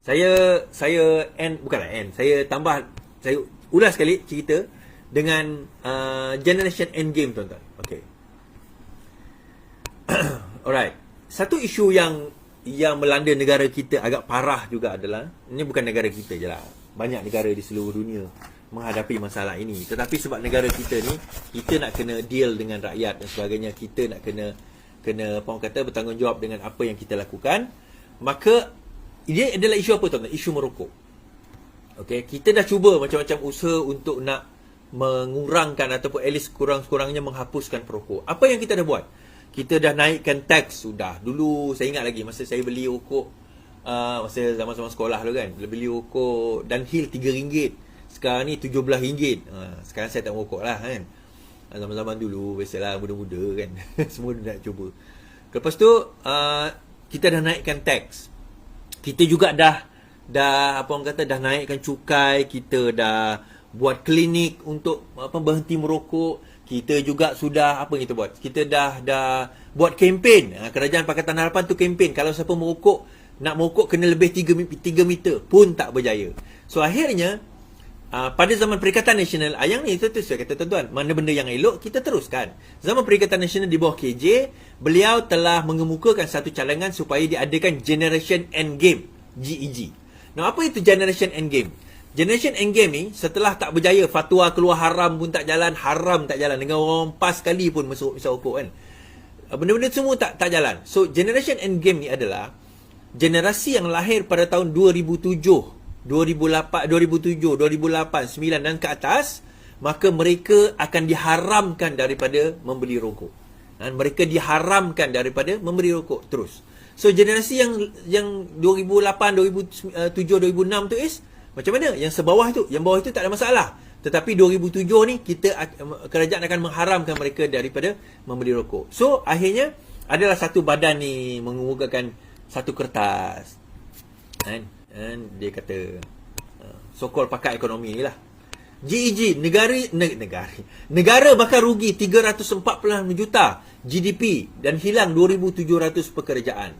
Saya bukanlah saya tambah, saya ulas sekali cerita dengan Generation Endgame, tuan-tuan. Okay. Alright. Satu isu yang melanda negara kita agak parah juga adalah, ini bukan negara kita je lah, banyak negara di seluruh dunia menghadapi masalah ini. Tetapi sebab negara kita ni, kita nak kena deal dengan rakyat dan sebagainya, kita nak kena apa orang kata, bertanggungjawab dengan apa yang kita lakukan. Maka dia adalah isu apa, tuan-tuan? Isu merokok. Okay, kita dah cuba macam-macam usaha untuk nak mengurangkan ataupun at least kurang-kurangnya menghapuskan perokok. Apa yang kita dah buat? Kita dah naikkan tax sudah. Dulu saya ingat lagi masa saya beli rokok, masa zaman-zaman sekolah dulu kan, beli rokok Dunhill RM3. Sekarang ni RM17. Sekarang saya tak merokok lah kan. Zaman-zaman dulu biasalah muda-muda kan. Semua nak cuba. Lepas tu kita dah naikkan tax. Kita juga dah apa orang kata, dah naikkan cukai, kita dah buat klinik untuk berhenti merokok. Kita juga sudah apa kita buat? Kita dah buat kempen. Kerajaan Pakatan Harapan tu kempen, kalau siapa merokok, nak merokok kena lebih 3 meter, pun tak berjaya. So akhirnya pada zaman Perikatan Nasional, yang ni itu saya kata, tuan-tuan, mana benda yang elok kita teruskan. Zaman Perikatan Nasional di bawah KJ, beliau telah mengemukakan satu cadangan supaya diadakan Generation Endgame, GEG. Nah, apa itu Generation Endgame? Generation Endgame ni setelah tak berjaya, fatwa keluar haram pun tak jalan, haram tak jalan, dengan orang PAS sekali pun masuk rokok kan. Benda-benda semua tak jalan. So Generation Endgame ni adalah generasi yang lahir pada tahun 2007, 2008, 2009 dan ke atas, maka mereka akan diharamkan daripada membeli rokok. Dan mereka diharamkan daripada membeli rokok terus. So generasi yang 2008, 2007, 2006 tu macam mana? Yang sebawah tu, yang bawah itu tak ada masalah. Tetapi 2007 ni kerajaan akan mengharamkan mereka daripada membeli rokok. So akhirnya adalah satu badan ni mengemukakan satu kertas. Dan dia kata so-called pakar ekonomi ni lah, GEG, negara bakal rugi 346 juta GDP dan hilang 2,700 pekerjaan.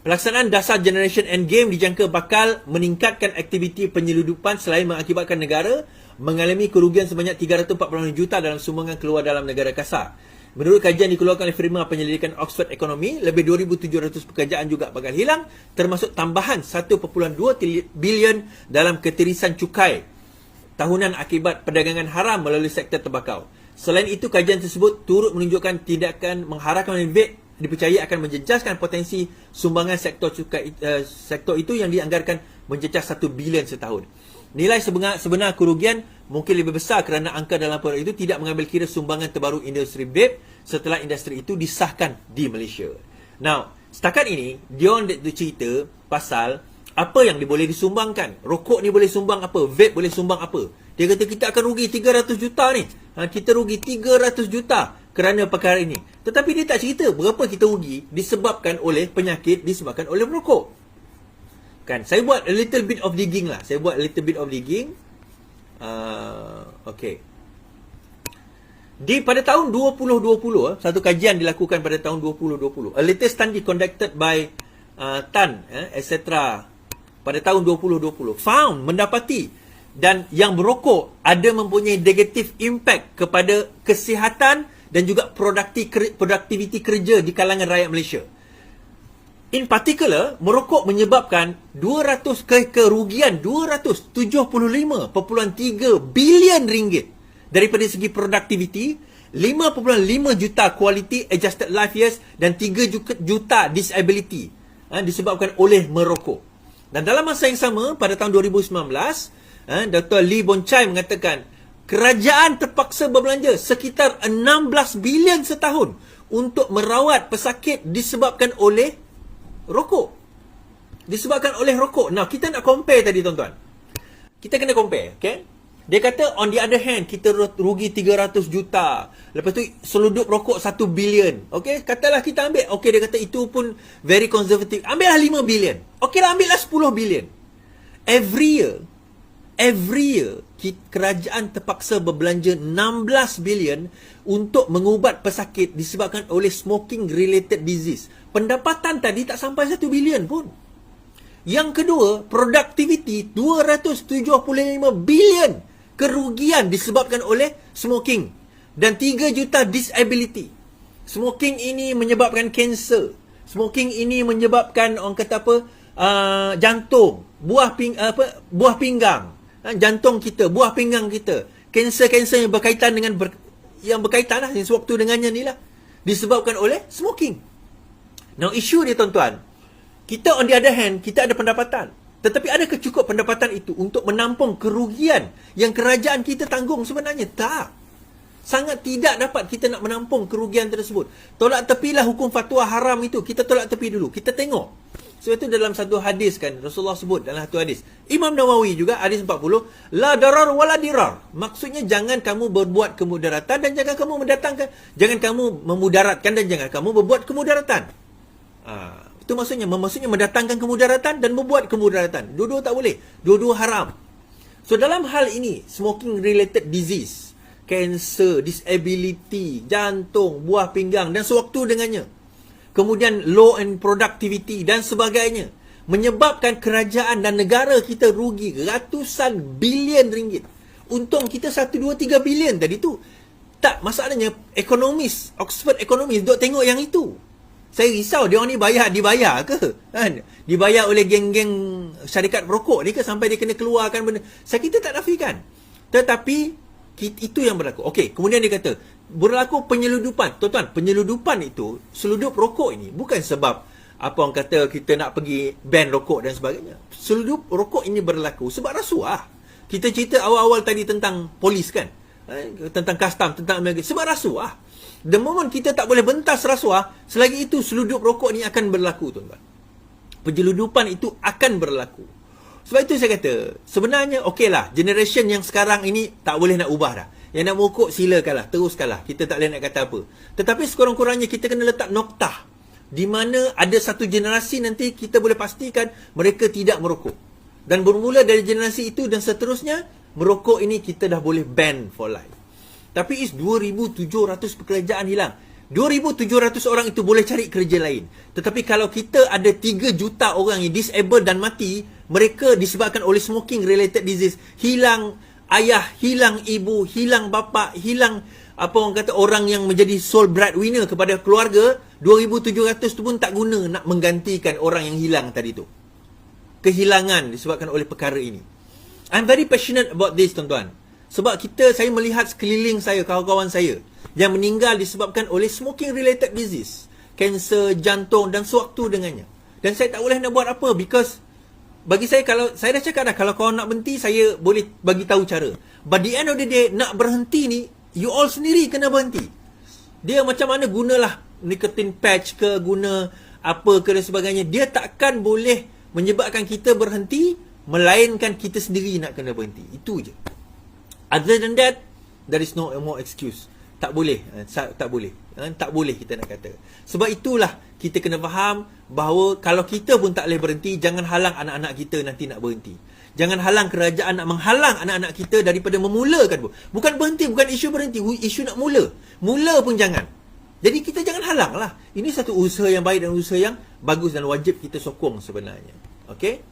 Pelaksanaan dasar Generation Endgame dijangka bakal meningkatkan aktiviti penyeludupan selain mengakibatkan negara mengalami kerugian sebanyak 346 juta dalam sumbangan keluar dalam negara kasar. Menurut kajian dikeluarkan oleh firma penyelidikan Oxford Economy, lebih 2,700 pekerjaan juga bakal hilang, termasuk tambahan 1.2 bilion dalam ketirisan cukai tahunan akibat perdagangan haram melalui sektor tembakau. Selain itu, kajian tersebut turut menunjukkan tindakan mengharamkan vape dipercayai akan menjejaskan potensi sumbangan sektor cukai, sektor itu yang dianggarkan menjejas 1 bilion setahun. Nilai sebenar kerugian mungkin lebih besar kerana angka dalam perkara itu tidak mengambil kira sumbangan terbaru industri vape setelah industri itu disahkan di Malaysia. Now, setakat ini dia orang cerita pasal apa yang boleh disumbangkan. Rokok ni boleh sumbang apa? Vape boleh sumbang apa? Dia kata kita akan rugi 300 juta ni. Kita rugi 300 juta kerana perkara ini. Tetapi dia tak cerita berapa kita rugi disebabkan oleh penyakit, disebabkan oleh merokok. Kan, saya buat a little bit of digging lah. Okay. Pada tahun 2020, satu kajian dilakukan pada tahun 2020. A latest study conducted by Tan, etc. pada tahun 2020 mendapati dan yang merokok ada mempunyai negative impact kepada kesihatan dan juga produktiviti kerja di kalangan rakyat Malaysia. In particular, merokok menyebabkan kerugian 275.3 bilion ringgit daripada segi produktiviti, 5.5 juta quality adjusted life years dan 3 juta disability disebabkan oleh merokok. Dan dalam masa yang sama, pada tahun 2019, Dr. Lee Boon Chye mengatakan kerajaan terpaksa berbelanja sekitar 16 bilion setahun untuk merawat pesakit disebabkan oleh rokok. Nah, kita nak compare tadi, tuan-tuan. Kita kena compare, okay? Dia kata on the other hand, kita rugi 300 juta. Lepas tu seludup rokok 1 bilion. Okay, katalah kita ambil. Okay, dia kata itu pun very conservative. Ambillah 5 bilion. Okay lah, ambillah 10 bilion. Every year, kerajaan terpaksa berbelanja 16 bilion untuk mengubat pesakit disebabkan oleh smoking related disease. Pendapatan tadi tak sampai 1 bilion pun. Yang kedua, productivity 275 bilion kerugian disebabkan oleh smoking. Dan 3 juta disability. Smoking ini menyebabkan kanser. Smoking ini menyebabkan orang kata apa? Jantung, buah pinggang, jantung kita, buah pinggang kita. Kanser-kanser yang berkaitan dengan yang berkaitan lah, yang sewaktu dengannya ni lah, disebabkan oleh smoking. Now, isu dia tuan-tuan, kita on the other hand, kita ada pendapatan. Tetapi adakah cukup pendapatan itu untuk menampung kerugian yang kerajaan kita tanggung? Sebenarnya tak. Sangat tidak dapat kita nak menampung kerugian tersebut. Tolak tepilah hukum fatwa haram itu. Kita tolak tepi dulu. Kita tengok. Sebab itu dalam satu hadis kan, Rasulullah sebut dalam satu hadis. Imam Nawawi juga, hadis 40. La darar wala dirar. Maksudnya jangan kamu berbuat kemudaratan dan jangan kamu mendatangkan. Jangan kamu memudaratkan dan jangan kamu berbuat kemudaratan. Itu maksudnya mendatangkan kemudaratan dan membuat kemudaratan. Dua-dua tak boleh. Dua-dua haram. So dalam hal ini, smoking related disease, kanser, disability, jantung, buah pinggang dan sewaktu dengannya. Kemudian low and productivity dan sebagainya. Menyebabkan kerajaan dan negara kita rugi ratusan bilion ringgit. Untung kita 1, 2, 3 bilion tadi tu. Tak, masalahnya ekonomis, Oxford Economist duk tengok yang itu. Saya risau dia orang ni dibayar ke? Dibayar oleh geng-geng syarikat perokok ni ke sampai dia kena keluarkan benda. Kita tak nafikan. Tetapi itu yang berlaku. Okey, kemudian dia kata berlaku penyeludupan. Tuan-tuan, penyeludupan itu, seludup rokok ini bukan sebab apa orang kata kita nak pergi ban rokok dan sebagainya. Seludup rokok ini berlaku sebab rasuah. Kita cerita awal-awal tadi tentang polis kan? Tentang custom, tentang Amerika. Sebab rasuah. The moment kita tak boleh bentas rasuah, selagi itu seludup rokok ni akan berlaku, tuan-tuan. Penyeludupan itu akan berlaku. Sebab itu saya kata, sebenarnya okeylah, generation yang sekarang ini tak boleh nak ubah dah. Yang nak merokok silakanlah, teruskanlah. Kita tak boleh nak kata apa. Tetapi sekurang-kurangnya kita kena letak noktah. Di mana ada satu generasi nanti kita boleh pastikan mereka tidak merokok. Dan bermula dari generasi itu dan seterusnya, merokok ini kita dah boleh ban for life. Tapi 2,700 pekerjaan hilang. 2,700 orang itu boleh cari kerja lain. Tetapi kalau kita ada 3 juta orang yang disabled dan mati, mereka disebabkan oleh smoking related disease. Hilang ayah, hilang ibu, hilang bapa, hilang apa orang kata orang yang menjadi sole breadwinner kepada keluarga. 2,700 tu pun tak guna nak menggantikan orang yang hilang tadi tu. Kehilangan disebabkan oleh perkara ini. I'm very passionate about this, tuan-tuan. Sebab saya melihat sekeliling saya, kawan-kawan saya yang meninggal disebabkan oleh smoking related disease, kanser, jantung dan sewaktu dengannya. Dan saya tak boleh nak buat apa because bagi saya, kalau saya dah cakap dah, kalau kau nak berhenti, saya boleh bagi tahu cara. But the end of the day, nak berhenti ni, you all sendiri kena berhenti. Dia macam mana gunalah nicotine patch ke, guna apa ke dan sebagainya, dia takkan boleh menyebabkan kita berhenti, melainkan kita sendiri nak kena berhenti. Itu je. Other than that, there is no more excuse. Tak boleh. Tak boleh. Tak boleh kita nak kata. Sebab itulah kita kena faham bahawa kalau kita pun tak boleh berhenti, jangan halang anak-anak kita nanti nak berhenti. Jangan halang kerajaan nak menghalang anak-anak kita daripada memulakan. Bukan berhenti, bukan isu berhenti. Isu nak mula. Mula pun jangan. Jadi kita jangan halang lah. Ini satu usaha yang baik dan usaha yang bagus dan wajib kita sokong sebenarnya. Okay?